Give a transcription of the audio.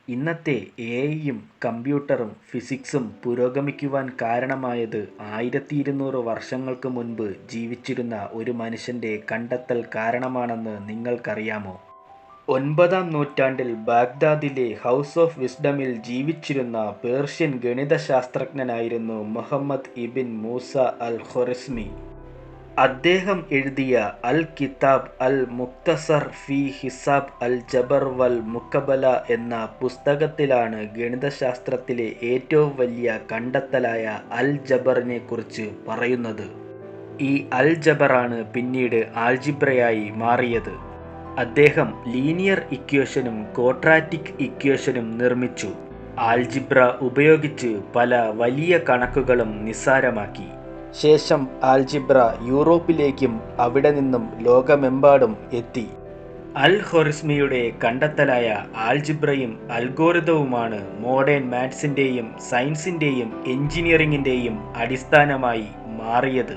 ഇന്നത്തെ എഐയും കമ്പ്യൂട്ടറും ഫിസിക്സും പുരോഗമിക്കുവാൻ കാരണമായത് 1200 വർഷങ്ങൾക്ക് മുൻപ് ജീവിച്ചിരുന്ന ഒരു മനുഷ്യന്റെ കണ്ടെത്തൽ കാരണമാണെന്ന് നിങ്ങൾക്കറിയാമോ? 9-ാം നൂറ്റാണ്ടിൽ ബാഗ്ദാദിലെ ഹൗസ് ഓഫ് വിസ്ഡമിൽ ജീവിച്ചിരുന്ന പേർഷ്യൻ ഗണിതശാസ്ത്രജ്ഞനായിരുന്നു മുഹമ്മദ് ഇബിൻ മൂസ അൽ ഖ്വറിസ്മി. അദ്ദേഹം എഴുതിയ അൽ കിതാബ് അൽ മുഖ്തസർ ഫി ഹിസാബ് അൽ ജബർ വൽ മുഖബല എന്ന പുസ്തകത്തിലാണ് ഗണിതശാസ്ത്രത്തിലെ ഏറ്റവും വലിയ കണ്ടെത്തലായ അൽ ജബറിനെ കുറിച്ച് പറയുന്നത്. ഈ അൽ ജബറാണ് പിന്നീട് ആൾജിബ്രയായി മാറിയത്. അദ്ദേഹം ലീനിയർ ഇക്വേഷനും ക്വാഡ്രാറ്റിക് ഇക്വേഷനും നിർമ്മിച്ചു. ആൾജിബ്ര ഉപയോഗിച്ച് പല വലിയ കണക്കുകളും നിസ്സാരമാക്കി. ശേഷം ആൾജിബ്ര യൂറോപ്പിലേക്കും അവിടെ നിന്നും ലോകമെമ്പാടും എത്തി. അൽ ഖ്വറിസ്മിയുടെ കണ്ടെത്തലായ ആൾജിബ്രയും അൽഗോരിതവുമാണ് മോഡേൺ മാത്സിൻ്റെയും സയൻസിൻ്റെയും എഞ്ചിനീയറിങ്ങിൻ്റെയും അടിസ്ഥാനമായി മാറിയത്.